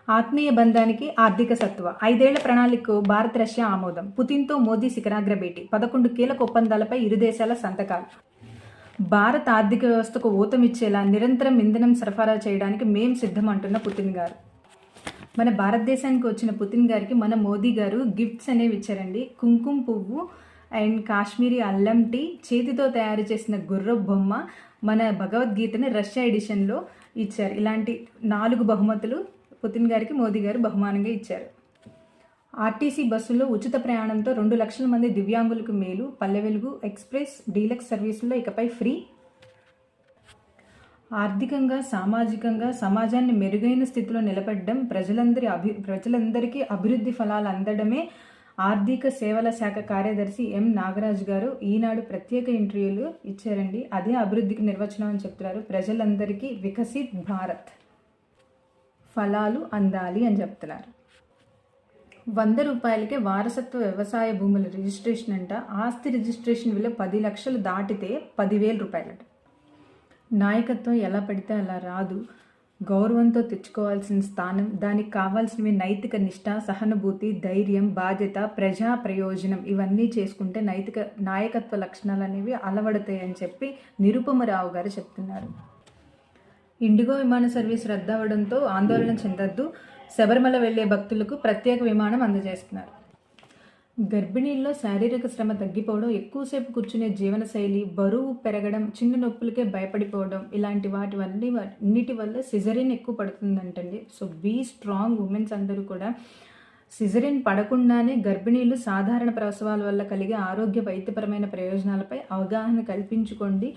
ఆత్మీయ బంధానికి ఆర్థిక సత్వ 5 ఏళ్ల ప్రణాళికకు భారత్ రష్యా ఆమోదం. పుతిన్తో మోదీ శిఖరాగ్ర భేటీ. 11 కీలక ఒప్పందాలపై ఇరు దేశాల సంతకాలు. భారత ఆర్థిక వ్యవస్థకు ఊతమిచ్చేలా నిరంతరం ఇంధనం సరఫరా చేయడానికి మేం సిద్ధం అంటున్న పుతిన్ గారు. మన భారతదేశానికి వచ్చిన పుతిన్ గారికి మన మోదీ గారు గిఫ్ట్స్ అనేవి ఇచ్చారండి. కుంకుమ పువ్వు అండ్ కాశ్మీరీ అల్లం టీ, చేతితో తయారు చేసిన గుర్ర బొమ్మ, మన భగవద్గీతని రష్యా ఎడిషన్లో ఇచ్చారు. ఇలాంటి 4 బహుమతులు పుతిన్ గారికి మోదీ గారు బహుమానంగా ఇచ్చారు. ఆర్టీసీ బస్సుల్లో ఉచిత ప్రయాణంతో 2 లక్షల మంది దివ్యాంగులకు మేలు. పల్లె వెలుగు ఎక్స్ప్రెస్ డీలక్స్ సర్వీసుల్లో ఇకపై ఫ్రీ. ఆర్థికంగా సామాజికంగా సమాజాన్ని మెరుగైన స్థితిలో నిలబెట్టడం, ప్రజలందరికీ అభివృద్ధి ఫలాలు అందడమే ఆర్థిక సేవల శాఖ కార్యదర్శి ఎం నాగరాజు గారు ఈనాడు ప్రత్యేక ఇంటర్వ్యూలు ఇచ్చారండి. అదే అభివృద్ధికి నిర్వచనం అని చెప్తున్నారు. ప్రజలందరికీ వికసిత్ భారత్ ఫలాలు అందాలి అని చెప్తున్నారు. 100 రూపాయలకే వారసత్వ వ్యవసాయ భూముల రిజిస్ట్రేషన్ అంట. ఆస్తి రిజిస్ట్రేషన్ విలువ 10 లక్షలు దాటితే 10,000 రూపాయలట. నాయకత్వం ఎలా పడితే అలా రాదు. గౌరవంతో తెచ్చుకోవాల్సిన స్థానం, దానికి కావాల్సినవి నైతిక నిష్ఠ, సహానుభూతి, ధైర్యం, బాధ్యత, ప్రజా ప్రయోజనం ఇవన్నీ చేసుకుంటే నాయకత్వ లక్షణాలు అనేవి అలవడతాయి అని చెప్పి నిరుపమరావు గారు చెప్తున్నారు. ఇండిగో విమాన సర్వీస్ రద్దవడంతో ఆందోళన చెందొద్దు. శబరిమల వెళ్లే భక్తులకు ప్రత్యేక విమానం అందజేస్తున్నారు. గర్భిణీల్లో శారీరక శ్రమ తగ్గిపోవడం, ఎక్కువసేపు కూర్చునే జీవనశైలి, బరువు పెరగడం, చిన్న నొప్పులకే భయపడిపోవడం ఇలాంటి అన్నిటి వల్ల సిజరిన్ ఎక్కువ పడుతుందంటండి. సో బీ స్ట్రాంగ్ ఉమెన్స్ అందరూ కూడా సిజరిన్ పడకుండానే గర్భిణీలు సాధారణ ప్రసవాల వల్ల కలిగే ఆరోగ్య వైద్యపరమైన ప్రయోజనాలపై అవగాహన కల్పించుకోండి.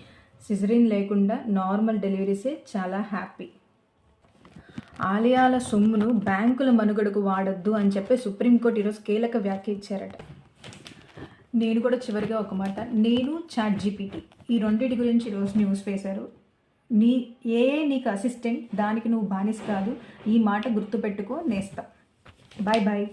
సిజరిన్ లేకుండా నార్మల్ డెలివరీసే చాలా హ్యాపీ. ఆలయాల సొమ్మును బ్యాంకుల మనుగడకు వాడొద్దు అని చెప్పి సుప్రీంకోర్టు ఈరోజు కీలక వ్యాఖ్య ఇచ్చారట. నేను కూడా చివరిగా ఒక మాట, నేను ChatGPT ఈ రెండింటి గురించి ఈరోజు న్యూస్ వేశారు. నీకు అసిస్టెంట్, దానికి నువ్వు బానిస కాదు. ఈ మాట గుర్తుపెట్టుకో నేస్తా. Bye bye.